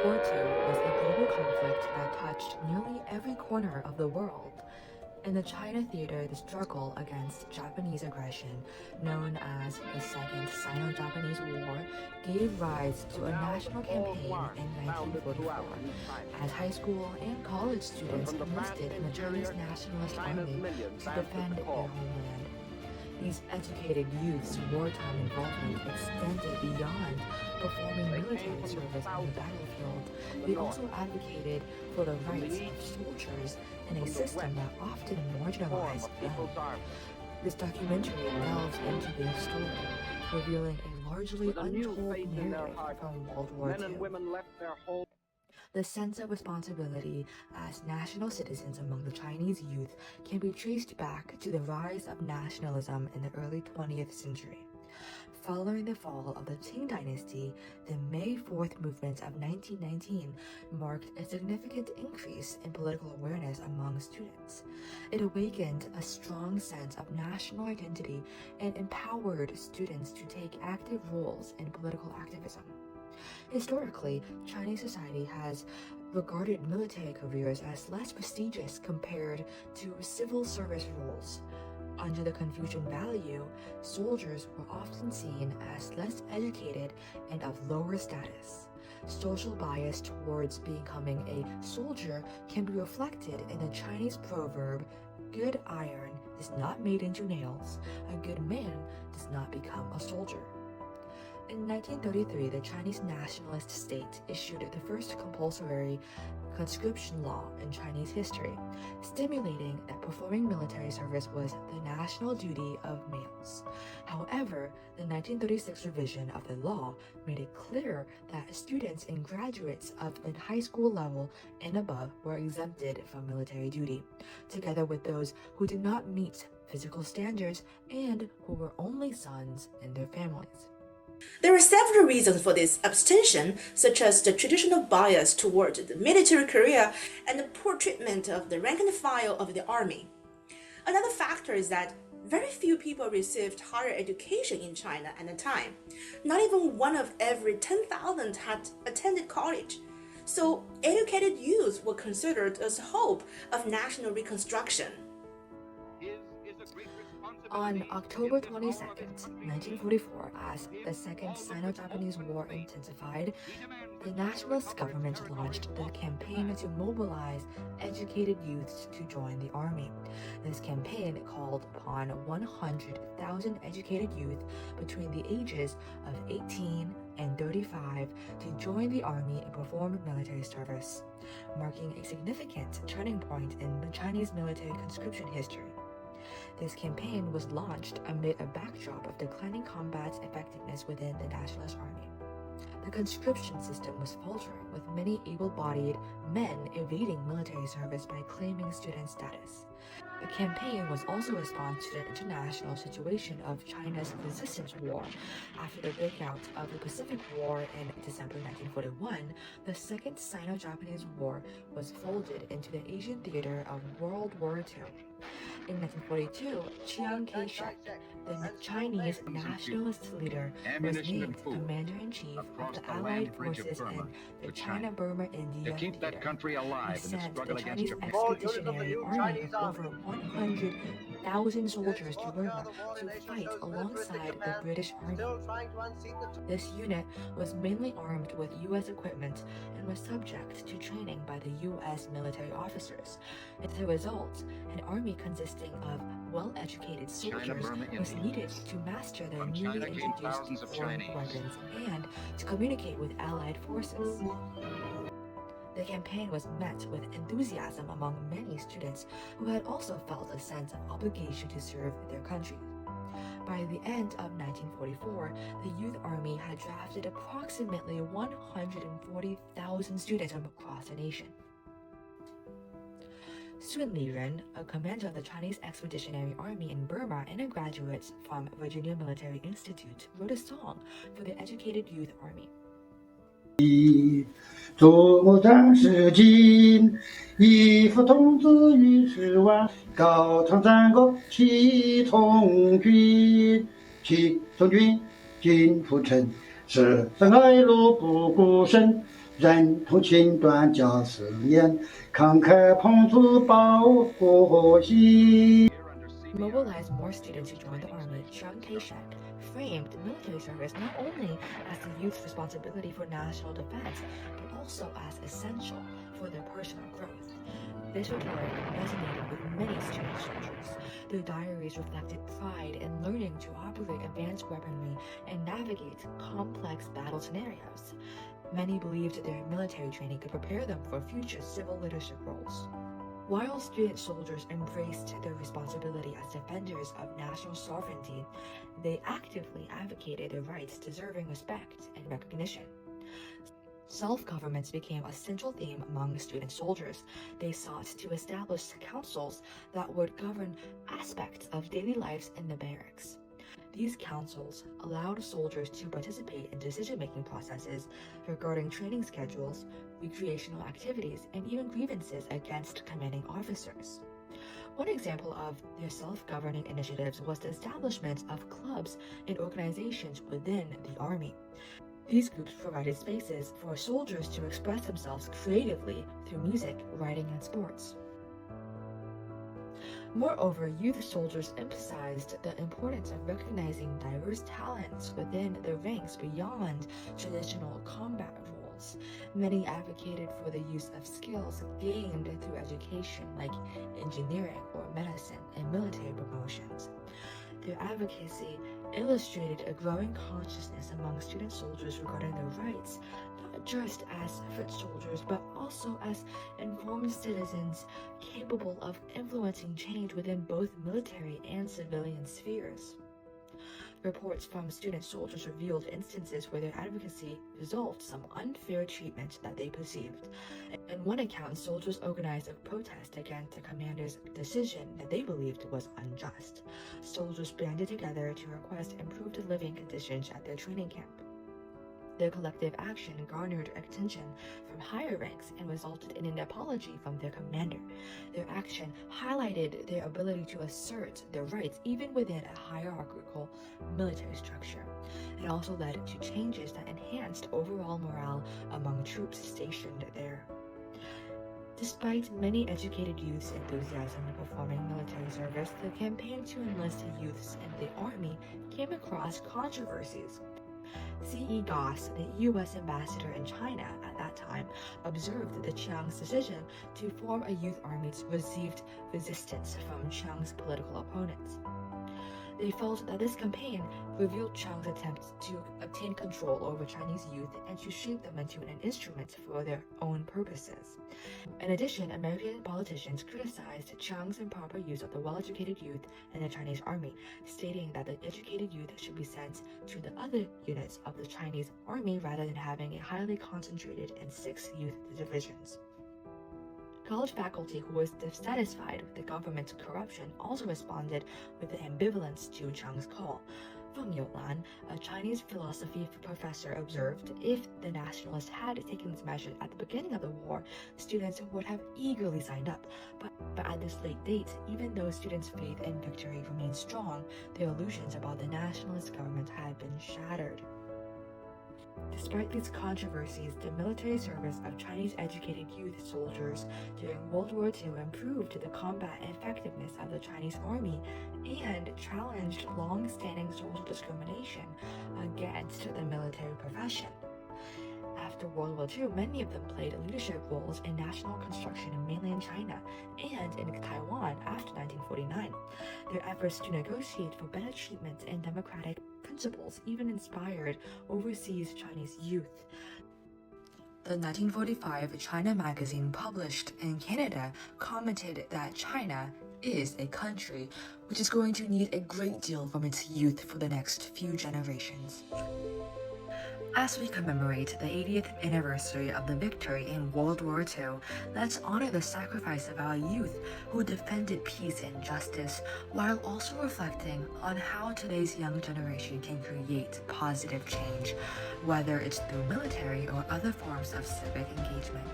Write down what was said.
War II was a global conflict that touched nearly every corner of the world. In the China theater, the struggle against Japanese aggression, known as the Second Sino-Japanese War, gave rise to a national campaign in 1944, as high school and college students enlisted in the Chinese Nationalist Army to defend their homeland. These educated youth's wartime involvement extended beyond performing military service on the battlefield. They also advocated for the rights of soldiers in a system that often marginalized them. This documentary delves into their story, revealing a largely untold narrative from World War II. The sense of responsibility as national citizens among the Chinese youth can be traced back to the rise of nationalism in the early 20th century. Following the fall of the Qing dynasty, the May 4th movement of 1919 marked a significant increase in political awareness among students. It awakened a strong sense of national identity and empowered students to take active roles in political activism. Historically, Chinese society has regarded military careers as less prestigious compared to civil service roles. Under the Confucian value, soldiers were often seen as less educated and of lower status. Social bias towards becoming a soldier can be reflected in the Chinese proverb, "Good iron is not made into nails, a good man does not become a soldier." In 1933, the Chinese nationalist state issued the first compulsory conscription law in Chinese history, stipulating that performing military service was the national duty of males. However, the 1936 revision of the law made it clear that students and graduates of the high school level and above were exempted from military duty, together with those who did not meet physical standards and who were only sons in their families. There are several reasons for this abstention, such as the traditional bias toward the military career and the poor treatment of the rank and file of the army. Another factor is that very few people received higher education in China at the time. Not even one of every 10,000 had attended college. So educated youth were considered as hope of national reconstruction. On October 22, 1944, as the Second Sino-Japanese War intensified, the nationalist government launched the campaign to mobilize educated youths to join the army. This campaign called upon 100,000 educated youth between the ages of 18 and 35 to join the army and perform military service, marking a significant turning point in the Chinese military conscription history. This campaign was launched amid a backdrop of declining combat effectiveness within the Nationalist Army. The conscription system was faltering, with many able-bodied men evading military service by claiming student status. The campaign was also a response to the international situation of China's resistance war. After the breakout of the Pacific War in December 1941, the Second Sino-Japanese War was folded into the Asian theater of World War II. In 1942, Chiang Kai-shek, the Chinese nationalist leader, was named commander-in-chief of the Allied forces in the China-Burma-India theater. He sent the Chinese Expeditionary Army of over 100,000 soldiers to Burma to fight alongside the British Army. This unit was mainly armed with U.S. equipment and was subject to training by the U.S. military officers. As a result, an army consisting of well-educated soldiers was needed to master the newly introduced foreign weapons and to communicate with Allied forces. The campaign was met with enthusiasm among many students who had also felt a sense of obligation to serve their country. By the end of 1944, the Youth Army had drafted approximately 140,000 students from across the nation. Sun Liren, a commander of the Chinese Expeditionary Army in Burma and a graduate from Virginia Military Institute, wrote a song for the educated youth army. 作战士进，一副童子与十万，高唱战歌齐从军，齐从军，金铺城，十三爱路不孤身，人同情断教思念，慷慨捧足报国心。 Mobilize more students to join the army, Chiang Kai-shek framed military service not only as the youth's responsibility for national defense, but also as essential for their personal growth. This rhetoric resonated with many student soldiers. Their diaries reflected pride in learning to operate advanced weaponry and navigate complex battle scenarios. Many believed their military training could prepare them for future civil leadership roles. While student soldiers embraced their responsibility as defenders of national sovereignty, they actively advocated their rights deserving respect and recognition. Self-government became a central theme among student soldiers. They sought to establish councils that would govern aspects of daily lives in the barracks. These councils allowed soldiers to participate in decision-making processes regarding training schedules, recreational activities, and even grievances against commanding officers. One example of their self-governing initiatives was the establishment of clubs and organizations within the army. These groups provided spaces for soldiers to express themselves creatively through music, writing, and sports. Moreover, youth soldiers emphasized the importance of recognizing diverse talents within the ranks beyond traditional combat roles. Many advocated for the use of skills gained through education like engineering or medicine and military promotions. Their advocacy illustrated a growing consciousness among student soldiers regarding their rights, not just as foot soldiers, but also as informed citizens capable of influencing change within both military and civilian spheres. Reports from student soldiers revealed instances where their advocacy resolved some unfair treatment that they perceived. In one account, soldiers organized a protest against the commander's decision that they believed was unjust. Soldiers banded together to request improved living conditions at their training camp. Their collective action garnered attention from higher ranks and resulted in an apology from their commander. Their action highlighted their ability to assert their rights even within a hierarchical military structure. It also led to changes that enhanced overall morale among troops stationed there. Despite many educated youths' enthusiasm in performing military service, the campaign to enlist youths in the army came across controversies. C.E. Goss, the U.S. ambassador in China at that time, observed that Chiang's decision to form a youth army received resistance from Chiang's political opponents. They felt that this campaign revealed Chiang's attempts to obtain control over Chinese youth and to shape them into an instrument for their own purposes. In addition, American politicians criticized Chiang's improper use of the well-educated youth in the Chinese army, stating that the educated youth should be sent to the other units of the Chinese army rather than having it highly concentrated in 6 youth divisions. College faculty who was dissatisfied with the government's corruption also responded with ambivalence to Chiang's call. Feng Youlan, a Chinese philosophy professor, observed if the nationalists had taken this measure at the beginning of the war, students would have eagerly signed up. But at this late date, even though students' faith in victory remained strong, their illusions about the nationalist government had been shattered. Despite these controversies, the military service of Chinese educated youth soldiers during World War II improved the combat effectiveness of the Chinese army and challenged long-standing social discrimination against the military profession. After World War II, many of them played leadership roles in national construction in mainland China and in Taiwan after 1949. Their efforts to negotiate for better treatment and democratic principles even inspired overseas Chinese youth. The 1945 China magazine published in Canada commented that China is a country which is going to need a great deal from its youth for the next few generations. As we commemorate the 80th anniversary of the victory in World War II, let's honor the sacrifice of our youth who defended peace and justice, while also reflecting on how today's young generation can create positive change, whether it's through military or other forms of civic engagement.